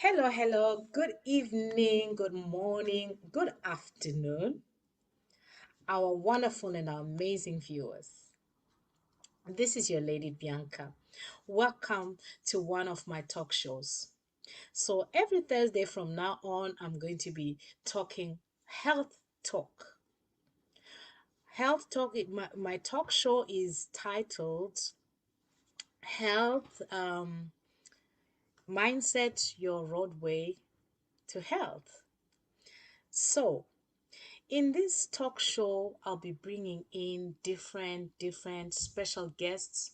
Hello, hello. Good evening, good morning, good afternoon, our wonderful and amazing viewers. This is your lady Bianca. Welcome to one of my talk shows. So, every Thursday from now on, I'm going to be talking health talk. Health talk, my talk show is titled Health Mindset Your Roadway to Health. So, in this talk show, I'll be bringing in different special guests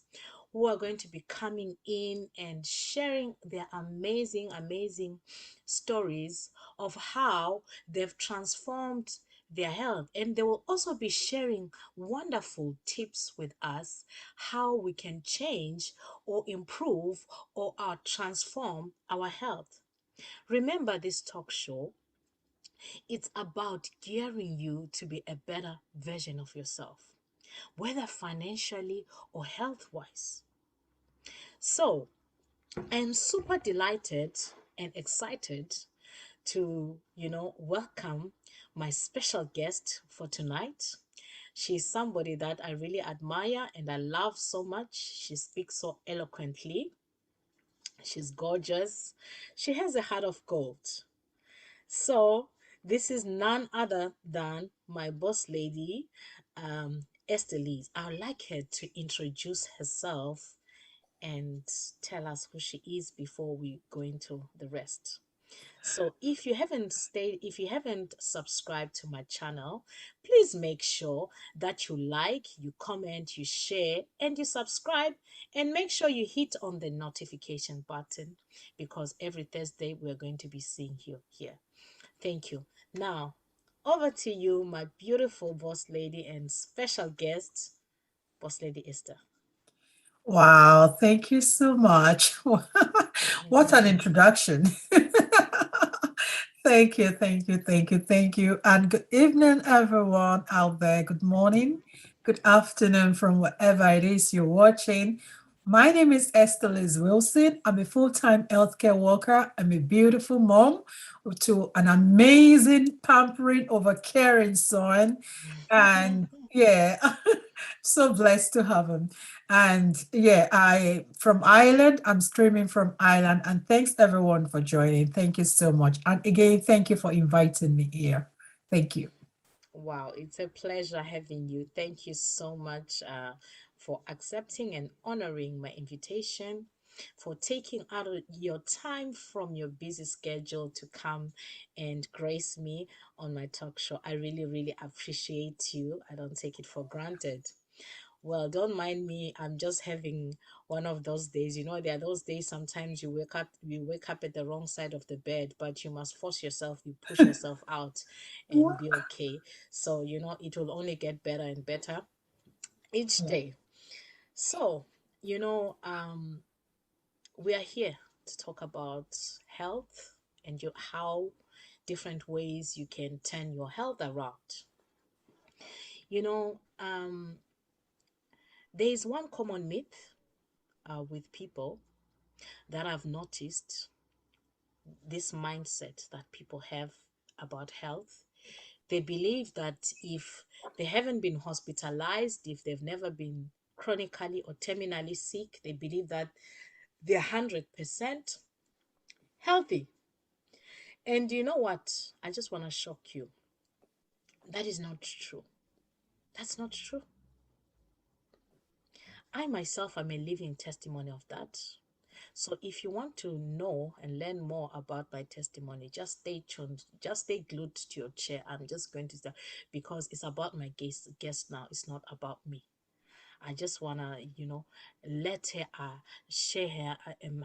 who are going to be coming in and sharing their amazing stories of how they've transformed their health. And they will also be sharing wonderful tips with us how we can change or improve or transform our health. Remember this talk show, it's about gearing you to be a better version of yourself, whether financially or health wise. So, I'm super delighted and excited to, welcome my special guest for tonight. She's somebody that I really admire and I love so much. She speaks so eloquently. She's gorgeous. She has a heart of gold. So this is none other than my boss lady, Esther Lee. I would like her to introduce herself and tell us who she is before we go into the rest. So if you haven't subscribed to my channel, please make sure that you like, you comment, you share, and you subscribe, and make sure you hit on the notification button because every Thursday we're going to be seeing you here. Thank you. Now, over to you, my beautiful boss lady and special guest, boss lady Esther. Wow, thank you so much. What an introduction. Thank you. And good evening, everyone out there. Good morning, good afternoon from wherever it is you're watching. My name is Esther Liz Wilson. I'm a full-time healthcare worker. I'm a beautiful mom to an amazing, pampering, over caring son. And yeah, so blessed to have him. And yeah, I from Ireland, I'm streaming from Ireland. And thanks everyone for joining. Thank you so much. And again, thank you for inviting me here. Thank you. Wow, it's a pleasure having you. Thank you so much for accepting and honoring my invitation, for taking out of your time from your busy schedule to come and grace me on my talk show. I really appreciate you. I don't take it for granted. Well, don't mind me. I'm just having one of those days. There are those days sometimes you wake up at the wrong side of the bed, but you must force yourself, you push yourself out and be okay. So, it will only get better and better each day. So, you know, um, we are here to talk about health and how different ways you can turn your health around. You know, um, there is one common myth with people that I've noticed, this mindset that people have about health. They believe that if they haven't been hospitalized, if they've never been chronically or terminally sick, they believe that they're 100% healthy. And you know what? I just want to shock you. That is not true. That's not true. I myself am a living testimony of that. So if you want to know and learn more about my testimony, just stay tuned. Just stay glued to your chair. I'm just going to start because it's about my guest now. It's not about me. I just wanna, let her share her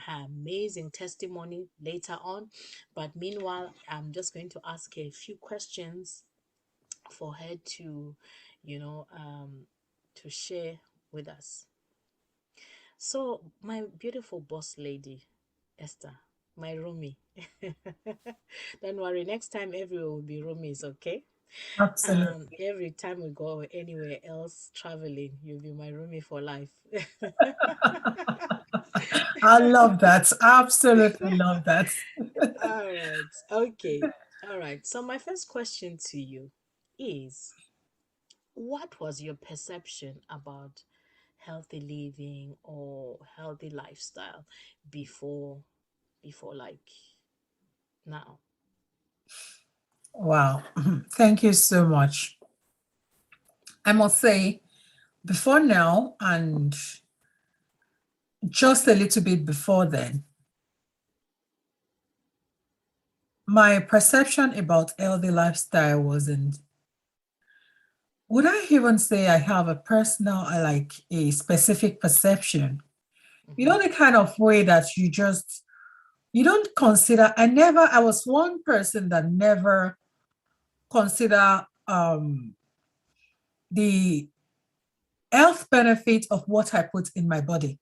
amazing testimony later on. But meanwhile, I'm just going to ask her a few questions for her to, you know, um, to share with us. So, my beautiful boss lady, Esther, my roomie. Don't worry, next time everywhere will be roomies, okay? Absolutely. Every time we go anywhere else traveling, you'll be my roomie for life. I love that. Absolutely love that. All right. Okay. All right. So my first question to you is, what was your perception about healthy living or healthy lifestyle before like now? Wow. Thank you so much. I must say, before now and just a little bit before then, my perception about healthy lifestyle wasn't, would I even say I have a personal, like a specific perception? You Mm-hmm. know, the kind of way that you don't consider, I was one person that never consider the health benefit of what I put in my body.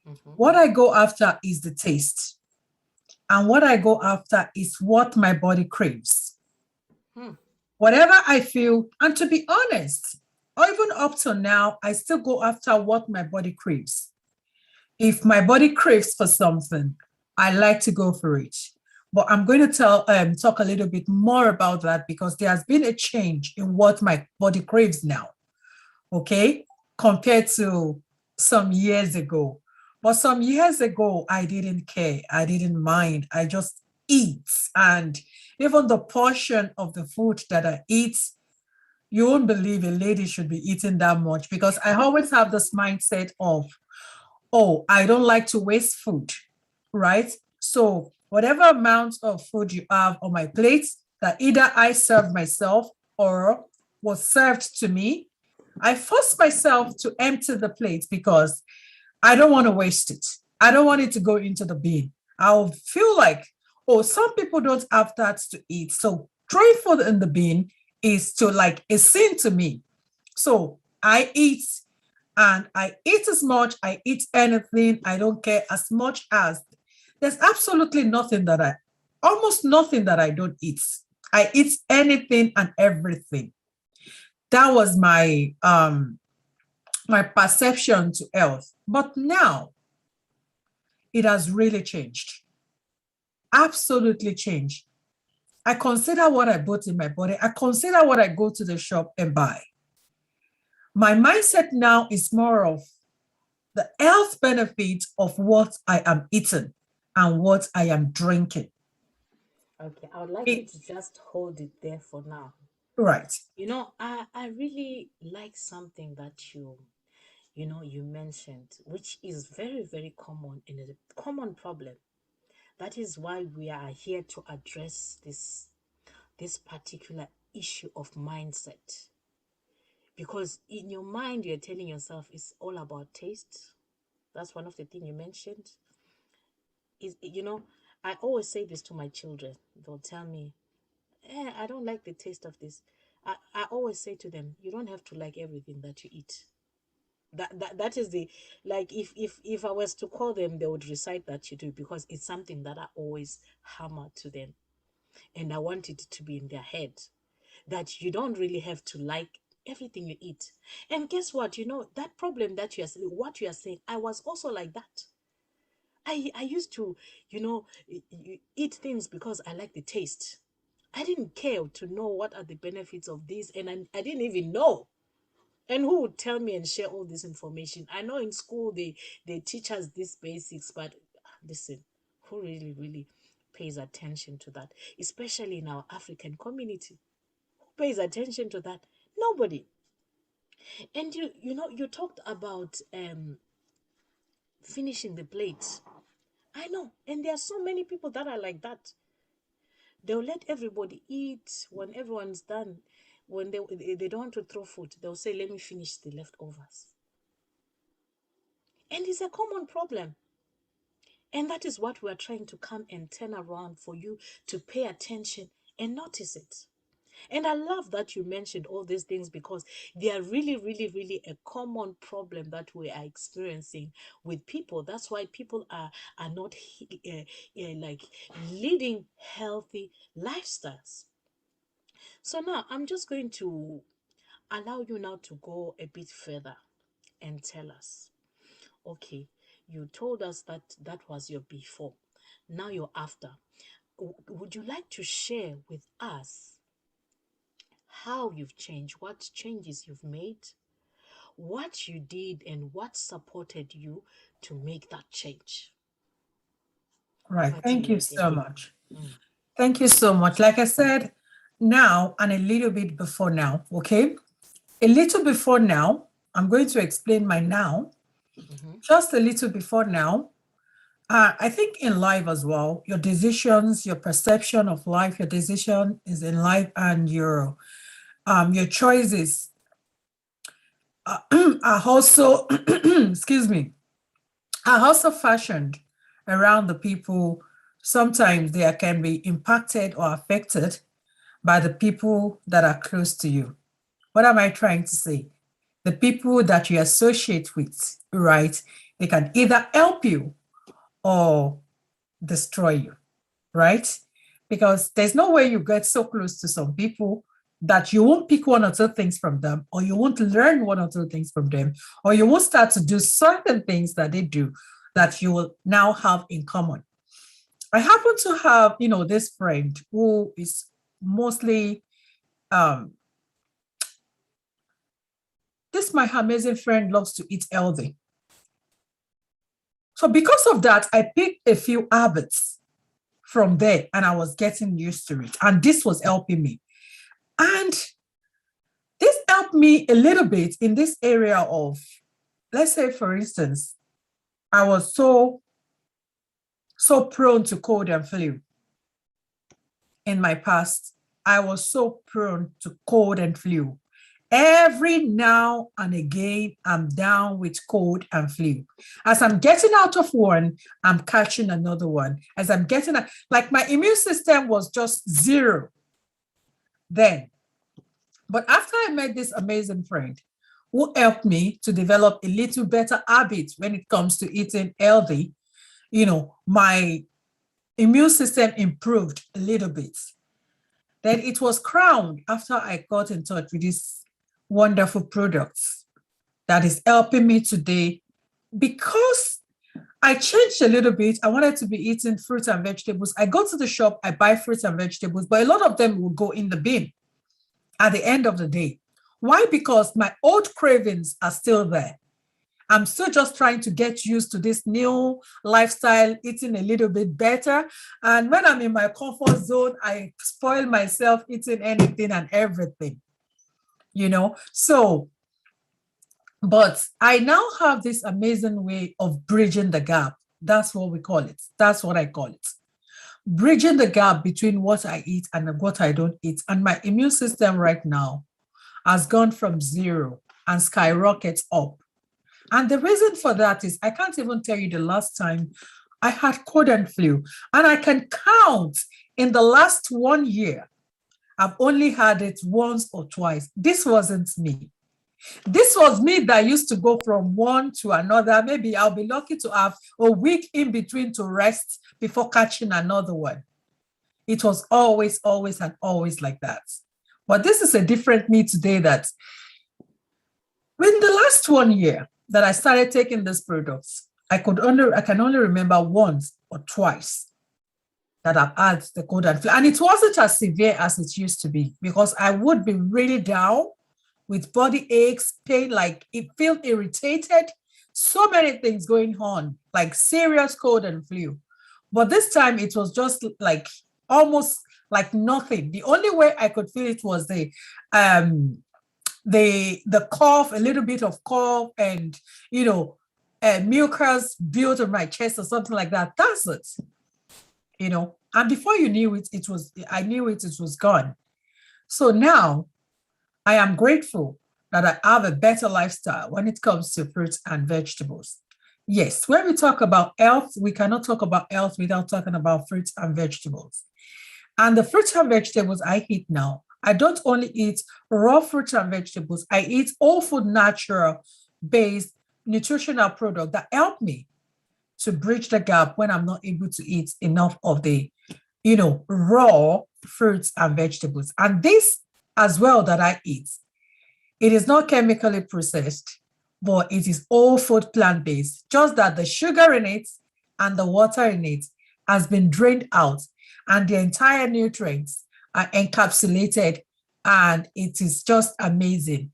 Mm-hmm. What I go after is the taste. And what I go after is what my body craves. Hmm. Whatever I feel, and to be honest, or even up to now, I still go after what my body craves. If my body craves for something, I like to go for it. But I'm going to talk a little bit more about that because there has been a change in what my body craves now. Okay, compared to some years ago. But some years ago, I didn't care. I didn't mind. I just eat. And even the portion of the food that I eat, you won't believe a lady should be eating that much because I always have this mindset of, oh, I don't like to waste food, right? So whatever amount of food you have on my plate that either I served myself or was served to me, I force myself to empty the plate because I don't want to waste it. I don't want it to go into the bin. I'll feel like, oh, some people don't have that to eat. So throwing food in the bin is to like a sin to me. So I eat and I eat as much, I eat anything, I don't care as much as there's absolutely nothing that almost nothing that I don't eat. I eat anything and everything. That was my perception to health. But now it has really changed. Absolutely changed. I consider what I put in my body. I consider what I go to the shop and buy. My mindset now is more of the health benefits of what I am eating and what I am drinking. Okay, I would like you It, to just hold it there for now. right. I really like something that you mentioned, which is very, very common in a common problem. That is why we are here to address this particular issue of mindset. Because in your mind, you're telling yourself it's all about taste. That's one of the things you mentioned. I always say this to my children. They'll tell me, I don't like the taste of this. I always say to them, you don't have to like everything that you eat. That is the, like, if I was to call them, they would recite that to do, because it's something that I always hammer to them, and I want it to be in their head, that you don't really have to like everything you eat. And guess what? That problem that what you are saying, I was also like that. I used to, eat things because I like the taste. I didn't care to know what are the benefits of this, and I didn't even know. And who would tell me and share all this information? I know in school they teach us these basics, but listen, who really pays attention to that? Especially in our African community, who pays attention to that? Nobody. And you talked about finishing the plate. I know, and there are so many people that are like that. They'll let everybody eat when everyone's done. When they don't want to throw food, they'll say, "Let me finish the leftovers." And it's a common problem. And that is what we're trying to come and turn around for you to pay attention and notice it. And I love that you mentioned all these things, because they are really a common problem that we are experiencing with people. That's why people are not like leading healthy lifestyles. So now I'm just going to allow you now to go a bit further and tell us, okay, You told us that that was your before. Now you're after. Would you like to share with us how you've changed, what changes you've made, what you did, and what supported you to make that change? Right. Over to Thank you you again. so much. Mm. Thank you so much. Like I said, now and a little bit before now, okay? A little before now, I'm going to explain my now. Mm-hmm. Just a little before now, I think in life as well, your decisions, your perception of life, your decision is in life, and your choices are also, excuse me, are also fashioned around the people. Sometimes they can be impacted or affected by the people that are close to you. What am I trying to say? The people that you associate with, right? They can either help you or destroy you, right? Because there's no way you get so close to some people that you won't pick one or two things from them, or you won't learn one or two things from them, or you won't start to do certain things that they do that you will now have in common. I happen to have, this friend who is mostly, um, this my amazing friend loves to eat healthy. So because of that, I picked a few habits from there and I was getting used to it. And this was helping me. And this helped me a little bit in this area of, let's say, for instance, I was so prone to cold and flu in my past. I was so prone to cold and flu. Every now and again, I'm down with cold and flu. As I'm getting out of one, I'm catching another one. As I'm getting, like my immune system was just zero then. But after I met this amazing friend who helped me to develop a little better habit when it comes to eating healthy, my immune system improved a little bit. Then it was crowned after I got in touch with these wonderful products that is helping me today because I changed a little bit. I wanted to be eating fruits and vegetables. I go to the shop, I buy fruits and vegetables, but a lot of them will go in the bin at the end of the day. Why? Because my old cravings are still there. I'm still just trying to get used to this new lifestyle, eating a little bit better. And when I'm in my comfort zone, I spoil myself eating anything and everything, So, but I now have this amazing way of bridging the gap. That's what we call it. That's what I call it. Bridging the gap between what I eat and what I don't eat. And my immune system right now has gone from zero and skyrockets up. And the reason for that is I can't even tell you the last time I had cold and flu. And I can count in the last 1 year, I've only had it once or twice. This wasn't me. This was me that used to go from one to another. Maybe I'll be lucky to have a week in between to rest before catching another one. It was always, always, and always like that. But this is a different me today that in the last 1 year that I started taking these products, I can only remember once or twice that I've had the cold and flu. And it wasn't as severe as it used to be because I would be really down with body aches, pain, like it felt irritated, so many things going on, like serious cold and flu. But this time it was just like almost like nothing. The only way I could feel it was the cough, a little bit of cough, and mucus built on my chest or something like that. That's it. And before you knew it, I knew it was gone. So now I am grateful that I have a better lifestyle when it comes to fruits and vegetables. Yes, when we talk about health, we cannot talk about health without talking about fruits and vegetables. And the fruits and vegetables I eat now, I don't only eat raw fruits and vegetables, I eat all food natural based nutritional products that help me to bridge the gap when I'm not able to eat enough of the, raw fruits and vegetables. And this as well that I eat, it is not chemically processed. but it is all food plant-based, just that the sugar in it and the water in it has been drained out and the entire nutrients are encapsulated, and it is just amazing.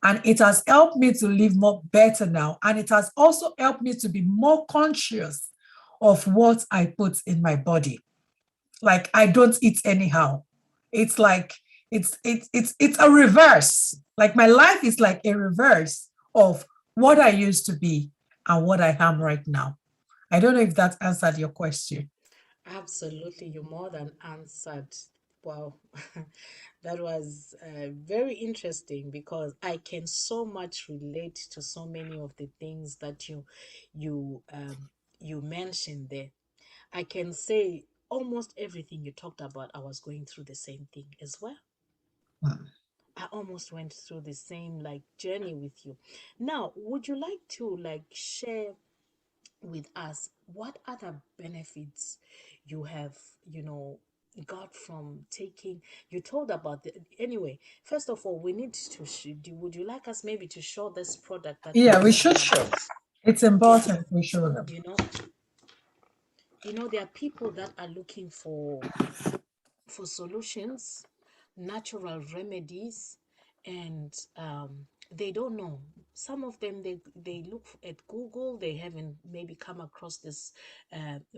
And it has helped me to live more better now. And it has also helped me to be more conscious of what I put in my body. Like I don't eat anyhow. It's like it's a reverse. Like my life is like a reverse of what I used to be and what I am right now. I don't know if that answered your question. Absolutely, you more than answered. Wow, that was very interesting because I can so much relate to so many of the things that you you mentioned there. I can say almost everything you talked about. I was going through the same thing as well. I almost went through the same like journey with you. Now, would you like to like share with us what other benefits you have, you know, got from taking, you told about the, anyway, first of all, we need to would you like us maybe to show this product that we Yeah, are we talking should show. about? It's Yeah, important we show them. you know, there are people that are looking for solutions, natural remedies, and they don't know. Some of them they look at Google, they haven't maybe come across this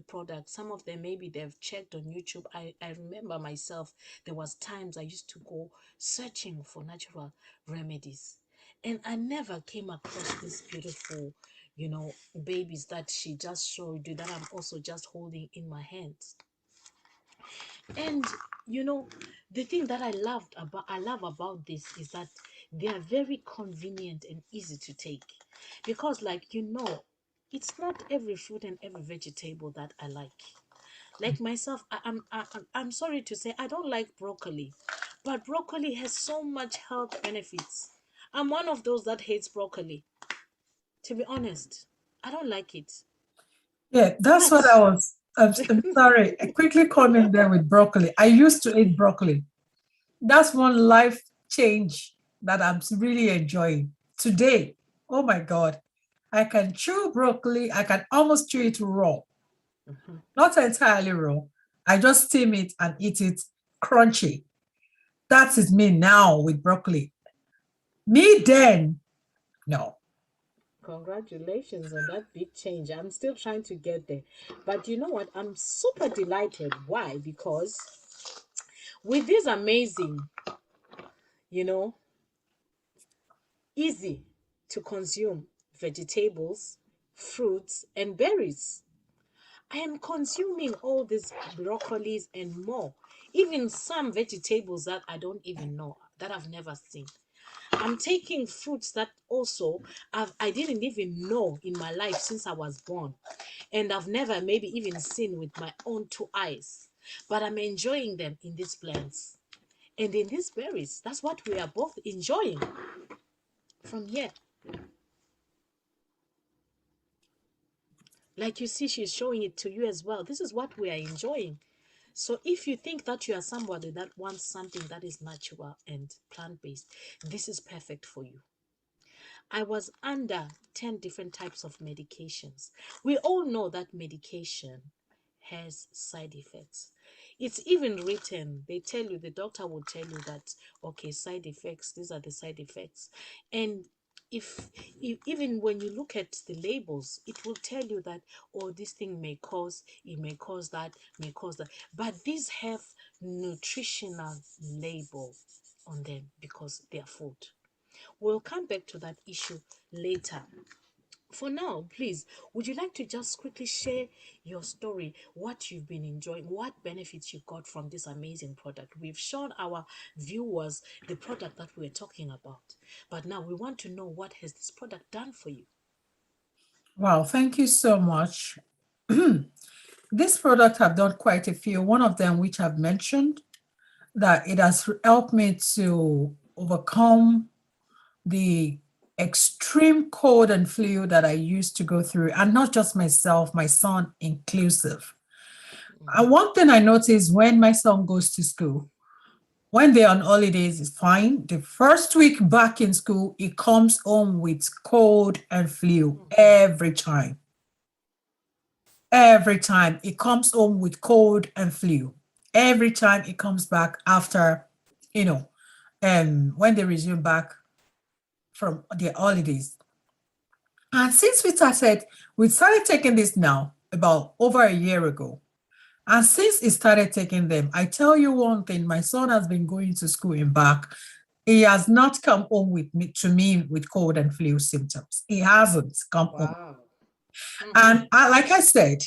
product. Some of them maybe they've checked on YouTube. I remember myself, there was times I used to go searching for natural remedies, and I never came across this beautiful, you know, babies that she just showed you that I'm also just holding in my hands. And you know, the thing that I love about this is that they are very convenient and easy to take. Because like you know, it's not every fruit and every vegetable that I like. Like myself, I'm sorry to say I don't like broccoli. But broccoli has so much health benefits. I'm one of those that hates broccoli. To be honest, I don't like it. Yeah, that's what I But was. I'm sorry. I quickly come in there with broccoli. I used to eat broccoli. That's one life change that I'm really enjoying today. Oh my God. I can chew broccoli. I can almost chew it raw, not entirely raw. I just steam it and eat it crunchy. That is me now with broccoli. Me then, no. congratulations on that big change. I'm still trying to get there. But you know what? I'm super delighted. Why? Because with this amazing, you know, easy to consume vegetables, fruits, and berries, I am consuming all these broccolis and more. Even some vegetables that I don't even know, that I've never seen. I'm taking fruits that also I didn't even know in my life since I was born. And I've never maybe even seen with my own two eyes. But I'm enjoying them in these plants and in these berries. That's what we are both enjoying from here. Like you see, she's showing it to you as well. This is what we are enjoying. So if you think that you are somebody that wants something that is natural and plant-based, this is perfect for you. I was under 10 different types of medications. We all know that medication has side effects. It's even written, they tell you, the doctor will tell you that, okay, side effects, these are the side effects. And if even when you look at the labels, it will tell you that, oh, this thing may cause, it may cause that, may cause that. But these have nutritional label on them because they are food. We'll come back to that issue later. For now, please, would you like to just quickly share your story, what you've been enjoying, what benefits you got from this amazing product? We've shown our viewers the product that we're talking about, but now we want to know what has this product done for you? Wow, thank you so much. This product have done quite a few. One of them, which I've mentioned, that it has helped me to overcome the extreme cold and flu that I used to go through, and not just myself, my son inclusive. And one thing I notice when my son goes to school, When they're on holidays, it's fine. The first week back in school, it comes home with cold and flu Mhm. every time. Every time it comes home with cold and flu. Every time it comes back after, you know, when they resume back from their holidays. And since we started taking this now about over a year ago. And since he started taking them, I tell you one thing, my son has been going to school in back. He has not come home with me to me with cold and flu symptoms. He hasn't come home. Wow. And Mhm. like I said,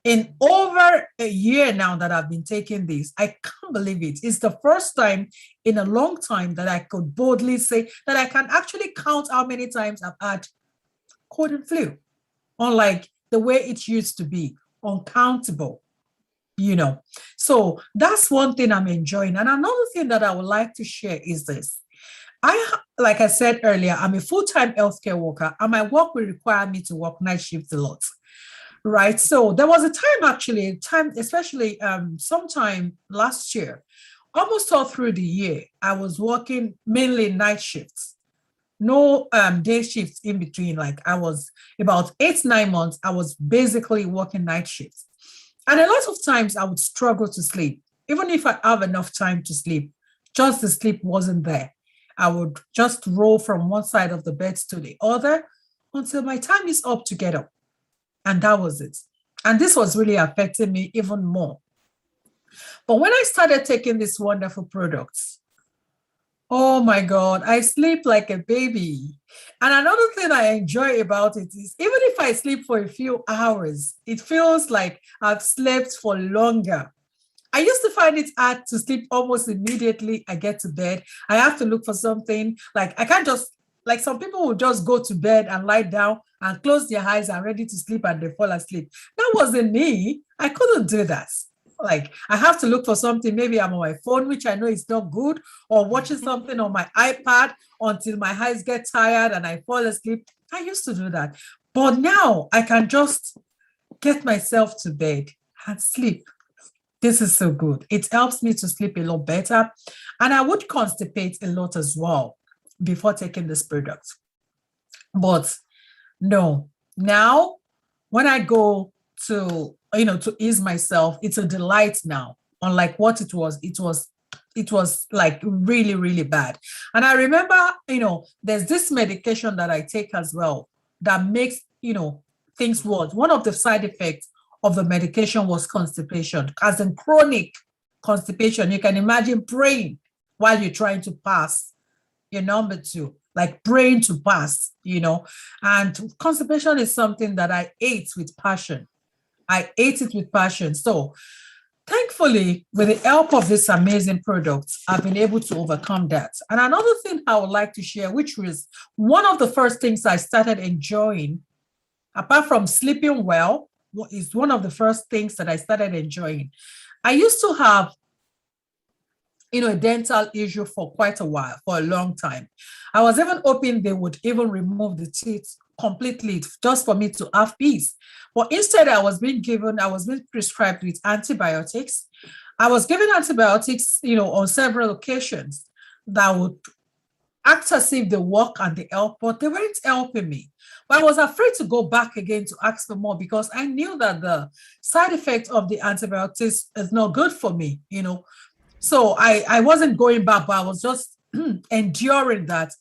in over a year now that I've been taking this, I can't believe it. It's the first time in a long time that I could boldly say that I can actually count how many times I've had cold and flu, unlike the way it used to be, uncountable, you know. So that's one thing I'm enjoying. And another thing that I would like to share is this. Like I said earlier, I'm a full-time healthcare worker, and my work will require me to work night shifts a lot. Right. So there was a time actually, time, especially sometime last year, almost all through the year, I was working mainly night shifts, no day shifts in between. Like I was about 8, 9 months, I was basically working night shifts. And a lot of times I would struggle to sleep. Even if I have enough time to sleep, just the sleep wasn't there. I would just roll from one side of the bed to the other until my time is up to get up. And that was it. And this was really affecting me even more. But when I started taking these wonderful products, oh my God, I sleep like a baby. And another thing I enjoy about it is even if I sleep for a few hours, it feels like I've slept for longer. I used to find it hard to sleep almost immediately I get to bed. I have to look for something. Like I can't just, like some people will just go to bed and lie down and close their eyes and ready to sleep and they fall asleep. That wasn't me. I couldn't do that. Like I have to look for something. Maybe I'm on my phone, which I know is not good, or watching something on my iPad until my eyes get tired and I fall asleep. I used to do that. But now I can just get myself to bed and sleep. This is so good. It helps me to sleep a lot better. And I would constipate a lot as well before taking this product. But no, now when I go to ease myself, it's a delight now. Unlike what it was like really, really bad. And I remember, there's this medication that I take as well that makes, things worse. One of the side effects of the medication was constipation, as in chronic constipation. You can imagine praying while you're trying to pass your number two, like praying to pass. And constipation is something that I ate with passion. I ate it with passion. So thankfully, with the help of this amazing product, I've been able to overcome that. And another thing I would like to share, which was one of the first things I started enjoying, apart from sleeping well, is one of the first things that I started enjoying. I used to have a dental issue for quite a while, for a long time. I was even hoping they would even remove the teeth completely just for me to have peace. But instead, I was being prescribed with antibiotics. I was given antibiotics, on several occasions that would act as if they work and they help, but they weren't helping me. But I was afraid to go back again to ask for more because I knew that the side effect of the antibiotics is not good for me. So I wasn't going back, but I was just enduring that.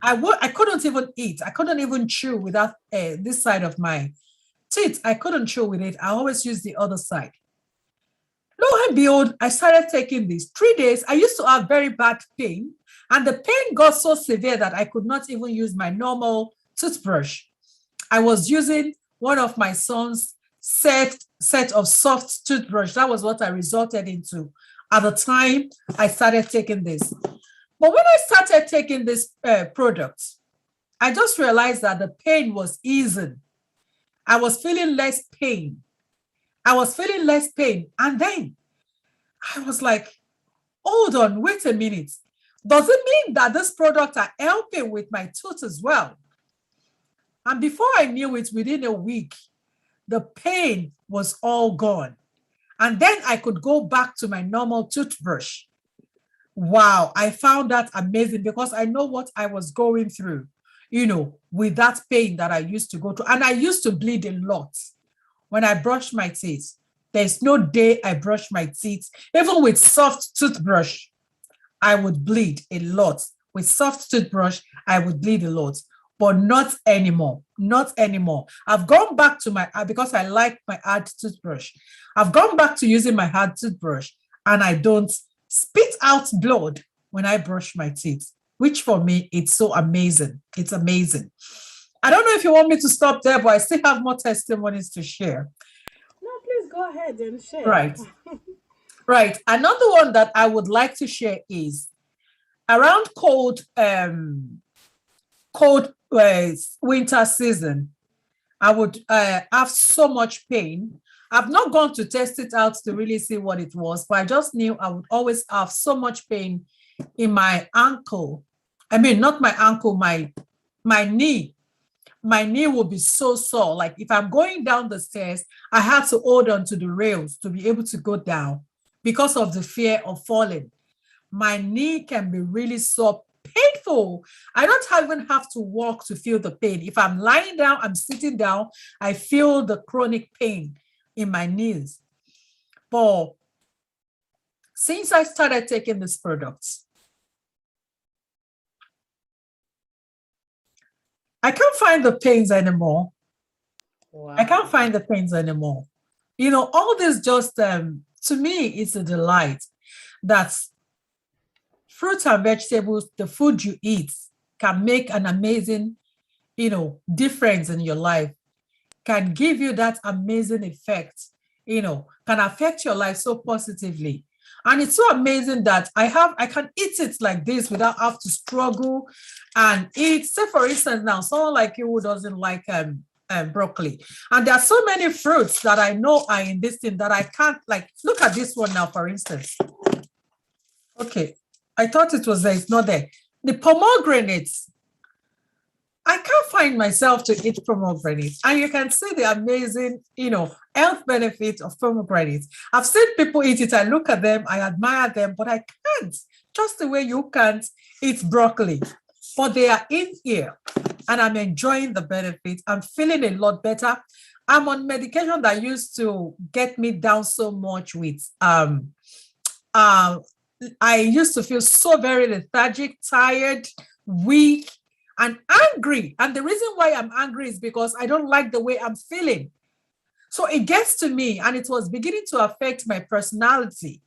I couldn't even eat. I couldn't even chew without this side of my teeth. I couldn't chew with it. I always use the other side. Lo and behold, I started taking this. 3 days, I used to have very bad pain, and the pain got so severe that I could not even use my normal toothbrush. I was using one of my son's set of soft toothbrush. That was what I resorted into at the time I started taking this. But when I started taking this product, I just realized that the pain was easing. I was feeling less pain. I was feeling less pain. And then I was like, hold on, wait a minute. Does it mean that this product are helping with my tooth as well? And before I knew it, within a week, the pain was all gone. And then I could go back to my normal toothbrush. Wow, I found that amazing because I know what I was going through, with that pain that I used to go through. And I used to bleed a lot when I brush my teeth. There's no day I brush my teeth, even with soft toothbrush, I would bleed a lot. With soft toothbrush, I would bleed a lot, but not anymore. Not anymore. I've gone back to because I like my hard toothbrush. I've gone back to using my hard toothbrush and I don't spit out blood when I brush my teeth, which for me, it's so amazing. It's amazing. I don't know if you want me to stop there, but I still have more testimonies to share. No, please go ahead and share. Right. Right. Another one that I would like to share is around cold winter season. I would have so much pain. I've not gone to test it out to really see what it was, but I just knew I would always have so much pain in my ankle. I mean, not my ankle, my knee. My knee will be so sore. Like if I'm going down the stairs, I have to hold on to the rails to be able to go down because of the fear of falling. My knee can be really sore, painful. I don't even have to walk to feel the pain. If I'm lying down, I'm sitting down, I feel the chronic pain in my knees. But since I started taking this product, I can't find the pains anymore. I can't Wow. find the pains anymore. All this just to me, it's a delight that fruits and vegetables, the food you eat, can make an amazing, difference in your life, can give you that amazing effect, can affect your life so positively. And it's so amazing that I can eat it like this without have to struggle and eat. Say, for instance, now someone like you who doesn't like broccoli. And there are so many fruits that I know are in this thing that I can't, like, look at this one now, for instance. Okay, I thought it was there, it's not there. The pomegranates, I can't find myself to eat pomegranates. And you can see the amazing, health benefits of pomegranates. I've seen people eat it. I look at them, I admire them, but I can't. Just the way you can't eat broccoli. But they are in here and I'm enjoying the benefits. I'm feeling a lot better. I'm on medication that used to get me down so much with I used to feel so very lethargic, tired, weak, and angry. And the reason why I'm angry is because I don't like the way I'm feeling. So it gets to me, and it was beginning to affect my personality.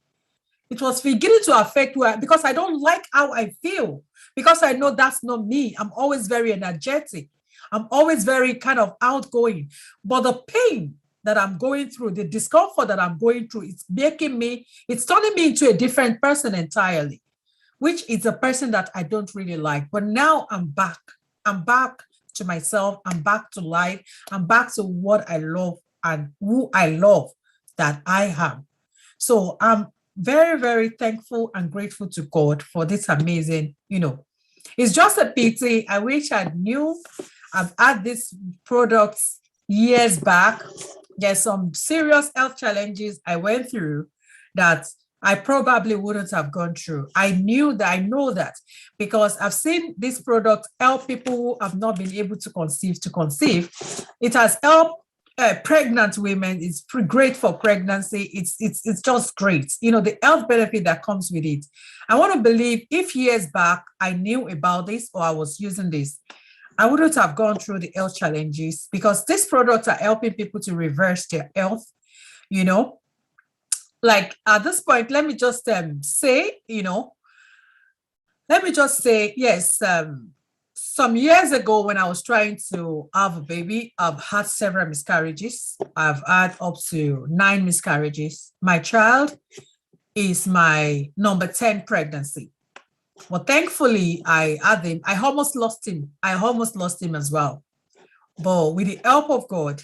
It was beginning to affect because I don't like how I feel, because I know that's not me. I'm always very energetic. I'm always very kind of outgoing. But the pain that I'm going through, the discomfort that I'm going through, it's turning me into a different person entirely, which is a person that I don't really like. But now I'm back. I'm back to myself. I'm back to life. I'm back to what I love and who I love that I am. So I'm very, very thankful and grateful to God for this amazing, it's just a pity. I wish I knew I've had these products years back. There's some serious health challenges I went through that I probably wouldn't have gone through. I know that because I've seen this product help people who have not been able to conceive. It has helped pregnant women. It's great for pregnancy. It's just great. The health benefit that comes with it. I want to believe if years back I knew about this or I was using this, I wouldn't have gone through the health challenges because these products are helping people to reverse their health, you know. Like at this point, let me just say, yes, some years ago when I was trying to have a baby, I've had several miscarriages. I've had up to 9 miscarriages. My child is my number 10 pregnancy. Well, thankfully, I had him. I almost lost him. I almost lost him as well. But with the help of God,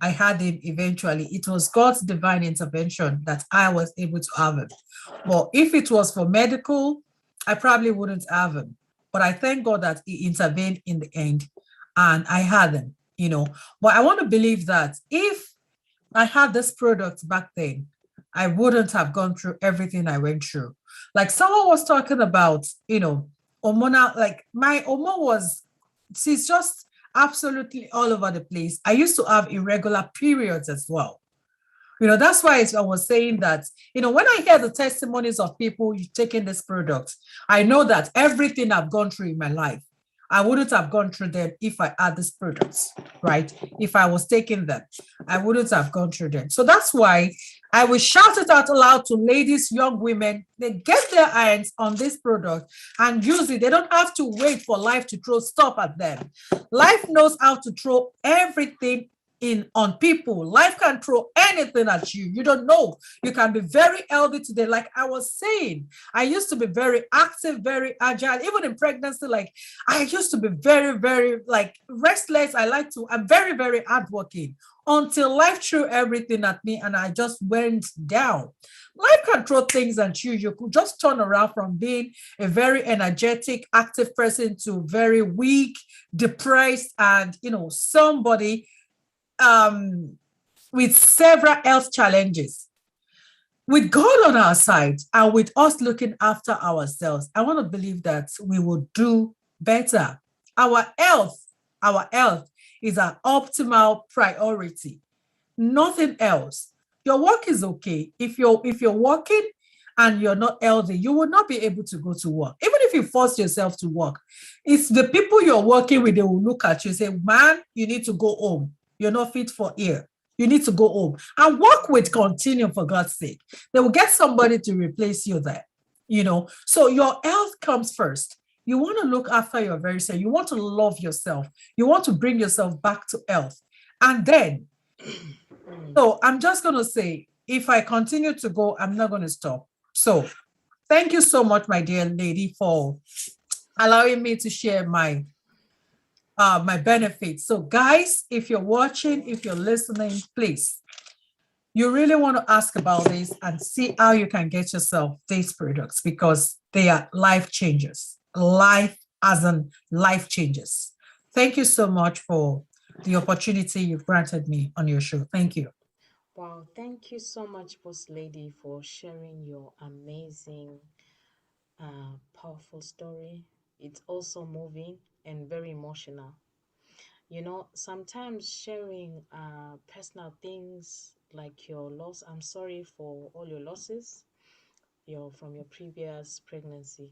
I had him eventually. It was God's divine intervention that I was able to have him. But if it was for medical, I probably wouldn't have him. But I thank God that he intervened in the end and I had him. But I want to believe that if I had this product back then, I wouldn't have gone through everything I went through. Like someone was talking about, hormonal, like my hormone was, she's just absolutely all over the place. I used to have irregular periods as well. That's why I was saying that, when I hear the testimonies of people taking this product, I know that everything I've gone through in my life, I wouldn't have gone through them if I had these products, right? If I was taking them, I wouldn't have gone through them. So that's why I will shout it out loud to ladies, young women. They get their hands on this product and use it. They don't have to wait for life to throw stuff at them. Life knows how to throw everything in on people. Life can throw anything at you. You don't know. You can be very healthy today. Like I was saying, I used to be very active, very agile, even in pregnancy. Like I used to be very, very like restless. I'm very, very hardworking until life threw everything at me and I just went down. Life can throw things at you. You could just turn around from being a very energetic, active person to very weak, depressed, and somebody with several health challenges. With God on our side and with us looking after ourselves, I want to believe that we will do better. Our health, our health is our optimal priority. Nothing else. Your work is okay. If you're working and you're not healthy, you will not be able to go to work. Even if you force yourself to work, it's the people you're working with, they will look at you and say, man, you need to go home. You're not fit for here. You need to go home and work with Continuum for God's sake. They will get somebody to replace you there. So your health comes first. You want to look after your very self. You want to love yourself. You want to bring yourself back to health. And then, so I'm just going to say, if I continue to go, I'm not going to stop. So thank you so much, my dear lady, for allowing me to share my benefits. So guys, if you're watching, if you're listening, please, you really want to ask about this and see how you can get yourself these products because they are life changers. Life as in life changes. Thank you so much for the opportunity you've granted me on your show. Thank you. Wow, thank you so much, Boss Lady, for sharing your amazing, powerful story. It's also moving and very emotional. Sometimes sharing personal things like your loss, I'm sorry for all your losses from your previous pregnancy.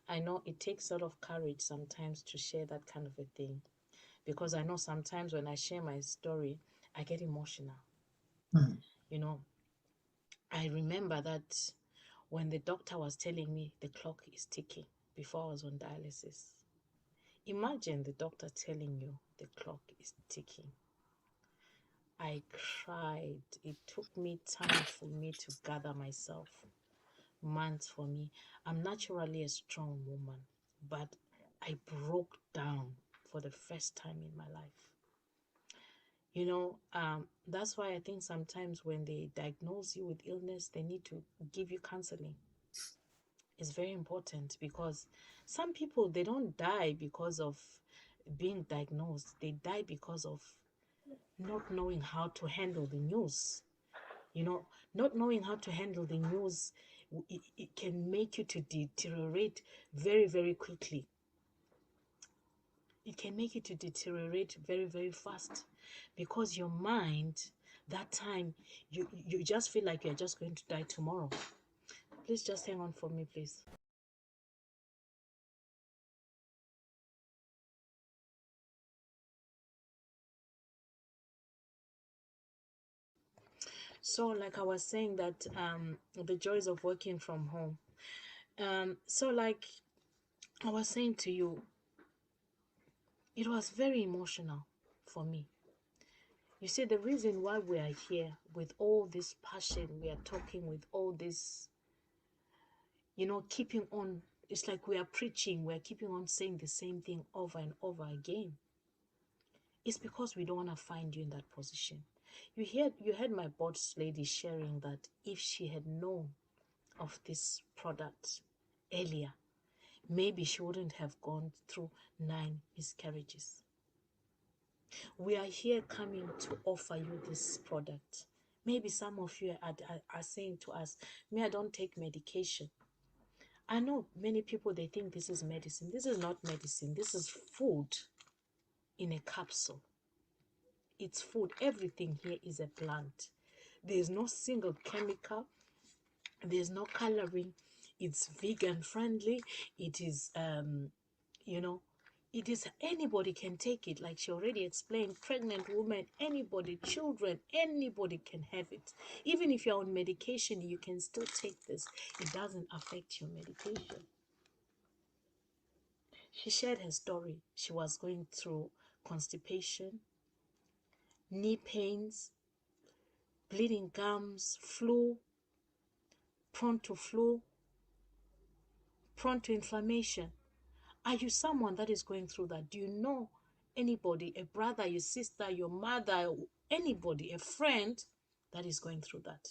I know it takes a lot of courage sometimes to share that kind of a thing because I know sometimes when I share my story, I get emotional. Mm. You know, I remember that when the doctor was telling me the clock is ticking before I was on dialysis. Imagine the doctor telling you the clock is ticking. I cried. It took me time for me to gather myself, months for me. I'm naturally a strong woman, but I broke down for the first time in my life. That's why I think sometimes when they diagnose you with illness, they need to give you counseling. It's very important because some people they don't die because of being diagnosed. They die because of not knowing how to handle the news. You know, not knowing how to handle the news, it can make you to deteriorate very, very quickly. It can make you to deteriorate very, very fast because your mind, that time, you just feel like you're just going to die tomorrow. Please just hang on for me, please. So, like I was saying that the joys of working from home. So like I was saying to you, it was very emotional for me. You see, the reason why we are here with all this passion, we are talking with all this, keeping on. It's like we are preaching, we're keeping on saying the same thing over and over again. It's because we don't want to find you in that position. You heard my boss lady sharing that if she had known of this product earlier, maybe she wouldn't have gone through 9 miscarriages. We are here coming to offer you this product Maybe some of you are saying to us, me, I don't take medication. I know many people, they think this is medicine. This is not medicine. This is food in a capsule. It's food. Everything here is a plant. There's no single chemical. There's no coloring. It's vegan friendly. It is, you know, it is, anybody can take it. Like she already explained, pregnant women, anybody, children, anybody can have it. Even if you're on medication, you can still take this. It doesn't affect your medication. She shared her story. She was going through constipation, knee pains, bleeding gums, flu, prone to inflammation. Are you someone that is going through that? Do you know anybody, a brother, your sister, your mother, anybody, a friend that is going through that?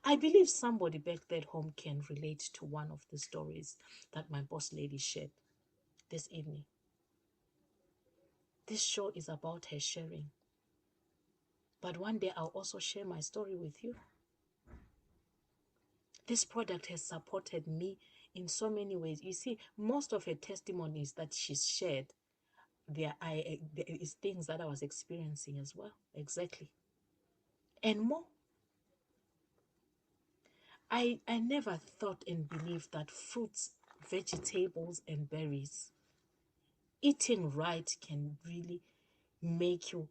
I believe somebody back at home can relate to one of the stories that my boss lady shared this evening. This show is about her sharing. But one day I'll also share my story with you. This product has supported me in so many ways. You see, most of her testimonies that she's shared, there is things that I was experiencing as well. Exactly. And more. I never thought and believed that fruits, vegetables, and berries, eating right, can really make you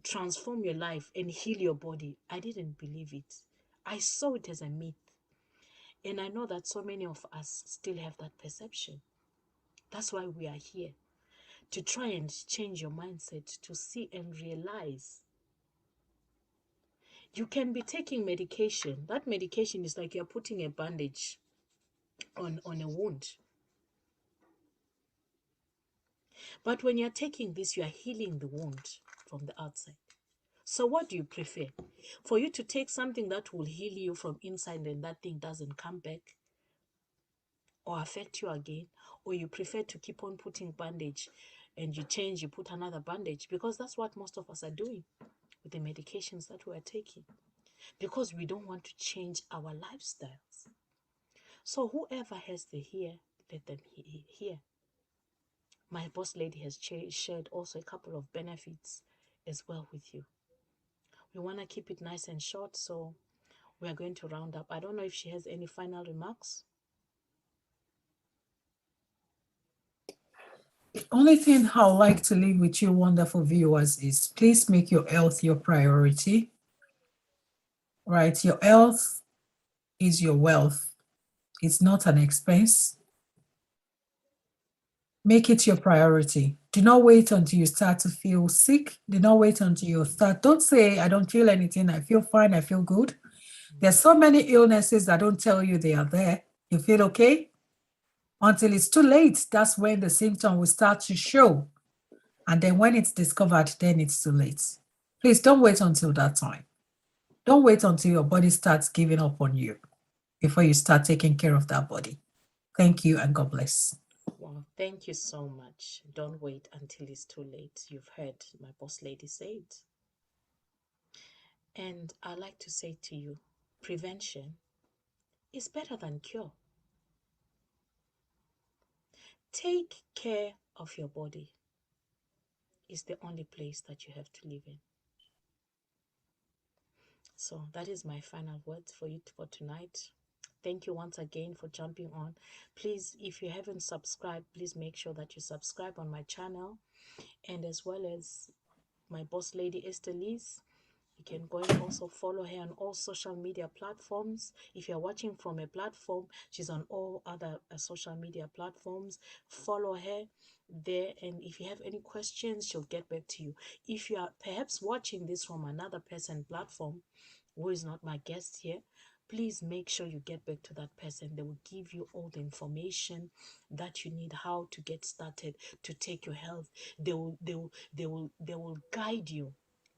transform your life and heal your body. I didn't believe it. I saw it as a myth. And I know that so many of us still have that perception. That's why we are here, to try and change your mindset, to see and realize you can be taking medication. That medication is like you're putting a bandage on a wound. But when you're taking this, you are healing the wound from the outside. So what do you prefer? For you to take something that will heal you from inside and that thing doesn't come back or affect you again, or you prefer to keep on putting bandage and you change, you put another bandage, because that's what most of us are doing with the medications that we are taking, because we don't want to change our lifestyles. So whoever has the hear, let them hear. My boss lady has shared also a couple of benefits as well with you. We want to keep it nice and short, so we are going to round up. I don't know if she has any final remarks. The only thing I would like to leave with you, wonderful viewers, is please make your health your priority, right? Your health is your wealth. It's not an expense. Make it your priority. Do not wait until you start to feel sick. Do not wait until you start. Don't say, I don't feel anything. I feel fine. I feel good. There's so many illnesses that don't tell you they are there. You feel okay until it's too late. That's when the symptom will start to show. And then when it's discovered, then it's too late. Please don't wait until that time. Don't wait until your body starts giving up on you before you start taking care of that body. Thank you and God bless. Well, thank you so much. Don't wait until it's too late. You've heard my boss lady say it. And I like to say to you, prevention is better than cure. Take care of your body. It's the only place that you have to live in. So that is my final words for you for tonight. Thank you once again for jumping on. Please, if you haven't subscribed, please make sure that you subscribe on my channel, and as well as my boss lady Esther Lise. You can go and also follow her on all social media platforms. If you're watching from a platform, she's on all other social media platforms. Follow her there, and if you have any questions, she'll get back to you. If you are perhaps watching this from another person platform who is not my guest here, please make sure you get back to that person. They will give you all the information that you need, how to get started, to take your health. They will guide you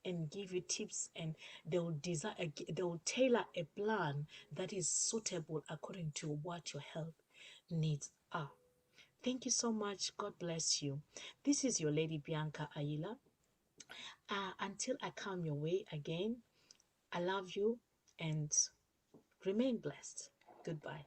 and give you tips, and they will tailor a plan that is suitable according to what your health needs are. Thank you so much. God bless you. This is your lady Bianca Ayila. Until I come your way again, I love you and remain blessed. Goodbye.